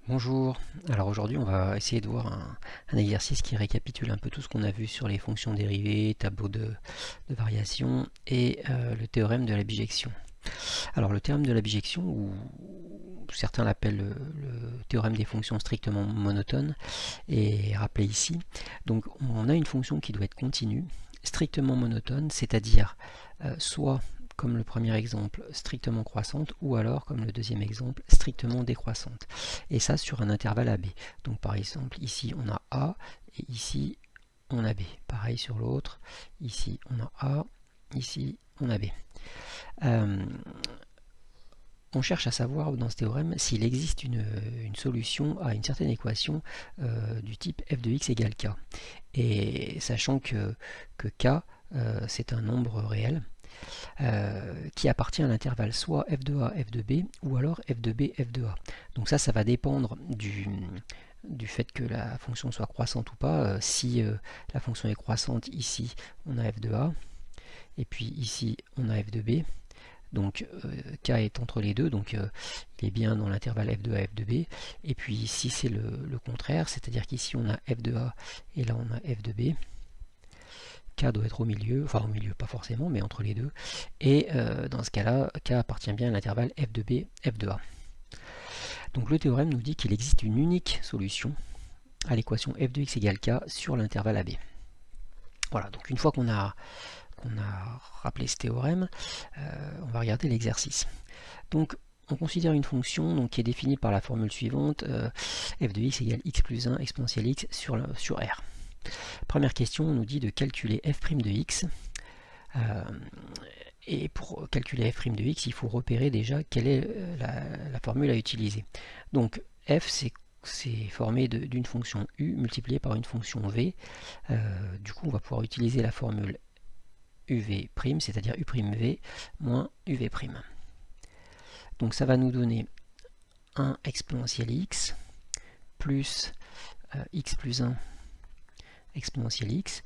Bonjour, alors aujourd'hui on va essayer de voir un exercice qui récapitule un peu tout ce qu'on a vu sur les fonctions dérivées, tableau de variation et le théorème de la bijection. Alors le théorème de la bijection, ou certains l'appellent le théorème des fonctions strictement monotones, est rappelé ici. Donc on a une fonction qui doit être continue, strictement monotone, c'est-à-dire soit comme le premier exemple, strictement croissante, ou alors, comme le deuxième exemple, strictement décroissante. Et ça sur un intervalle AB. Donc par exemple, ici on a A, et ici on a B. Pareil sur l'autre, ici on a A, ici on a B. On cherche à savoir dans ce théorème s'il existe une solution à une certaine équation du type f de x égale k. Et sachant que k, c'est un nombre réel, qui appartient à l'intervalle soit f de a, f de b, ou alors f de b, f de a. Donc ça va dépendre du fait que la fonction soit croissante ou pas. Si la fonction est croissante, ici on a f de a, et puis ici on a f de b. Donc k est entre les deux, donc il est bien dans l'intervalle f de a, f de b. Et puis ici c'est le contraire, c'est-à-dire qu'ici on a f de a et là on a f de b. K doit être au milieu, enfin au milieu pas forcément, mais entre les deux. Et dans ce cas-là, K appartient bien à l'intervalle f de b, f de a. Donc le théorème nous dit qu'il existe une unique solution à l'équation f de x égale k sur l'intervalle AB. Voilà, donc une fois qu'on a rappelé ce théorème, on va regarder l'exercice. Donc on considère une fonction donc, qui est définie par la formule suivante, f de x égale x plus 1 exponentielle x sur R. Première question, on nous dit de calculer f' de x. Et pour calculer f' de x, il faut repérer déjà quelle est la formule à utiliser. Donc f, c'est formé d'une fonction u multipliée par une fonction v. Du coup, on va pouvoir utiliser la formule uv', c'est-à-dire u'v moins uv'. Donc ça va nous donner 1 exponentielle x plus x plus 1 exponentielle x.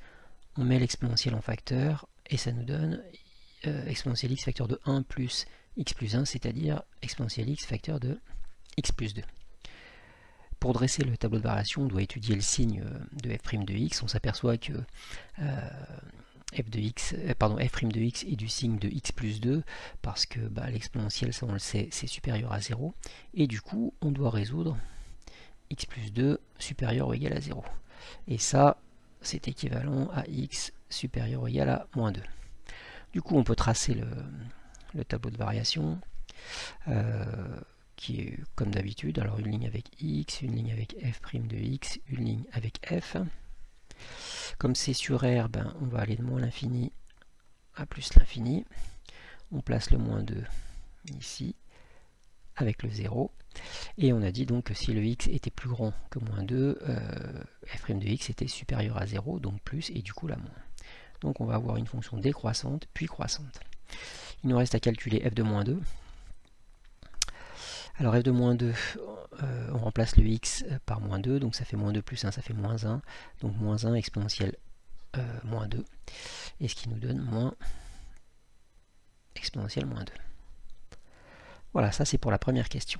On met l'exponentielle en facteur et ça nous donne exponentielle x facteur de 1 plus x plus 1, c'est-à-dire exponentielle x facteur de x plus 2. Pour dresser le tableau de variation, on doit étudier le signe de f' de x. On s'aperçoit que f' de x est du signe de x plus 2 parce que l'exponentielle, ça on le sait, c'est supérieur à 0. Et du coup, on doit résoudre x plus 2 supérieur ou égal à 0. Et ça, c'est équivalent à x supérieur ou égal à moins 2. Du coup, on peut tracer le tableau de variation qui est comme d'habitude. Alors, une ligne avec x, une ligne avec f' de x, une ligne avec f. Comme c'est sur R, on va aller de moins l'infini à plus l'infini. On place le moins 2 ici avec le 0. Et on a dit donc que si le x était plus grand que moins 2, f' de x était supérieur à 0, donc plus, et du coup là moins. Donc on va avoir une fonction décroissante, puis croissante. Il nous reste à calculer f de moins 2. Alors f de moins 2, on remplace le x par moins 2, donc ça fait moins 2 plus 1, ça fait moins 1. Donc moins 1 exponentielle moins 2. Et ce qui nous donne moins exponentielle moins 2. Voilà, ça c'est pour la première question.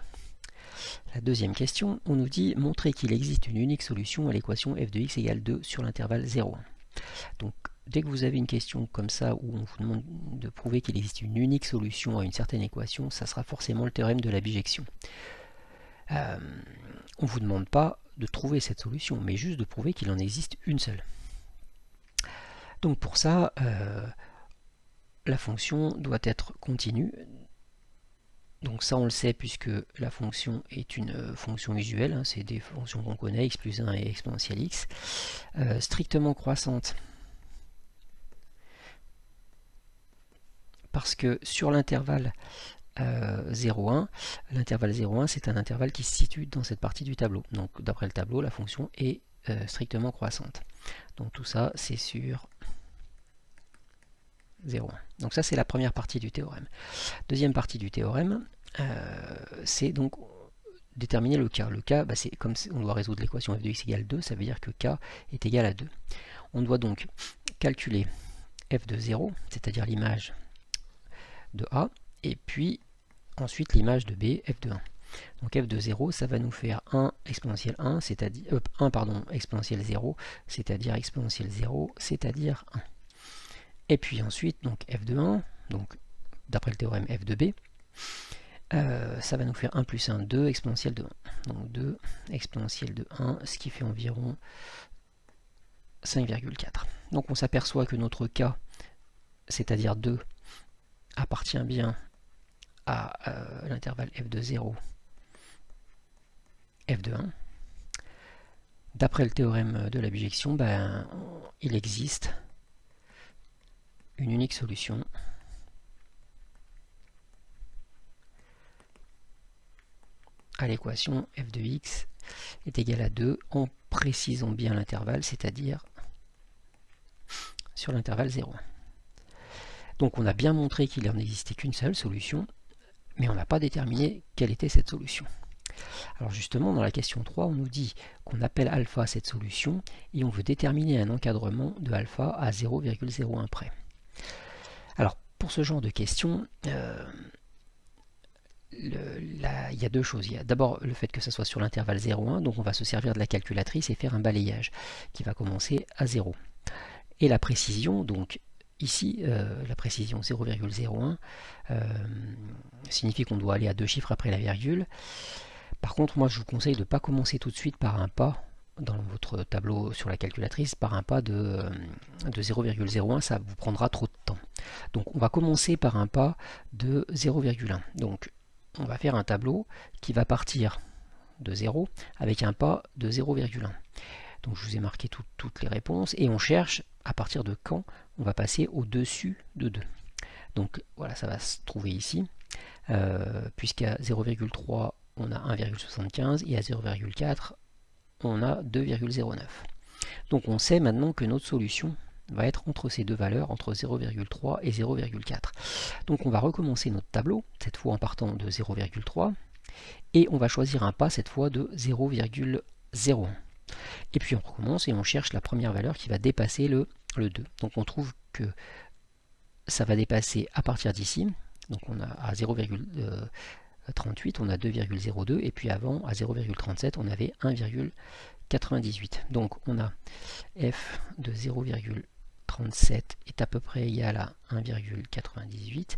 La deuxième question, on nous dit montrer qu'il existe une unique solution à l'équation f de x égale 2 sur l'intervalle 0,1. Donc dès que vous avez une question comme ça où on vous demande de prouver qu'il existe une unique solution à une certaine équation, ça sera forcément le théorème de la bijection. On ne vous demande pas de trouver cette solution, mais juste de prouver qu'il en existe une seule. Donc pour ça, la fonction doit être continue. Donc ça on le sait puisque la fonction est une fonction usuelle, hein, c'est des fonctions qu'on connaît, x plus 1 et exponentielle x. Strictement croissante, parce que sur l'intervalle 0,1, l'intervalle 0,1 c'est un intervalle qui se situe dans cette partie du tableau. Donc d'après le tableau, la fonction est strictement croissante. Donc tout ça c'est sur 0,1. Donc ça c'est la première partie du théorème. Deuxième partie du théorème, c'est donc déterminer le k. Le k, c'est comme on doit résoudre l'équation f de x égale 2, ça veut dire que k est égal à 2. On doit donc calculer f de 0, c'est-à-dire l'image de a, et puis ensuite l'image de b, f de 1. Donc f de 0, ça va nous faire 1 exponentielle 1, c'est-à-dire 1 pardon, exponentielle 0, c'est-à-dire exponentielle 0, c'est-à-dire 1. Et puis ensuite, donc f de 1, donc d'après le théorème f de b, ça va nous faire 1 plus 1, 2 exponentielle de 1. Donc 2 exponentielle de 1, ce qui fait environ 5,4. Donc on s'aperçoit que notre k, c'est-à-dire 2, appartient bien à l'intervalle f de 0, f de 1. D'après le théorème de la bijection, il existe une unique solution à l'équation f de x est égal à 2 en précisant bien l'intervalle, c'est-à-dire sur l'intervalle 0. Donc on a bien montré qu'il n'en existait qu'une seule solution, mais on n'a pas déterminé quelle était cette solution. Alors justement, dans la question 3, on nous dit qu'on appelle alpha cette solution et on veut déterminer un encadrement de alpha à 0,01 près. Alors pour ce genre de question, il y a deux choses. Il y a d'abord le fait que ça soit sur l'intervalle 0,1, donc on va se servir de la calculatrice et faire un balayage qui va commencer à 0. Et la précision, donc ici, la précision 0,01 signifie qu'on doit aller à 2 chiffres après la virgule. Par contre, moi je vous conseille de ne pas commencer tout de suite par un pas dans votre tableau sur la calculatrice, par un pas de 0,01, ça vous prendra trop de temps. Donc on va commencer par un pas de 0,1. Donc on va faire un tableau qui va partir de 0 avec un pas de 0,1. Donc je vous ai marqué toutes les réponses et on cherche à partir de quand on va passer au-dessus de 2. Donc voilà, ça va se trouver ici, puisqu'à 0,3 on a 1,75 et à 0,4 on a 2,09. Donc on sait maintenant que notre solution va être entre ces deux valeurs, entre 0,3 et 0,4. Donc on va recommencer notre tableau, cette fois en partant de 0,3, et on va choisir un pas cette fois de 0,01. Et puis on recommence et on cherche la première valeur qui va dépasser le 2. Donc on trouve que ça va dépasser à partir d'ici, donc on a à 0,38, on a 2,02, et puis avant à 0,37 on avait 1,98. Donc on a f de 0,37 est à peu près égal à 1,98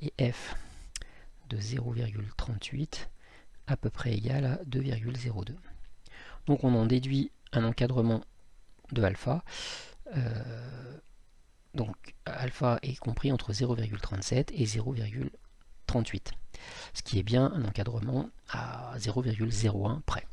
et f de 0,38 à peu près égal à 2,02. Donc on en déduit un encadrement de alpha. Donc alpha est compris entre 0,37 et 0,38, ce qui est bien un encadrement à 0,01 près.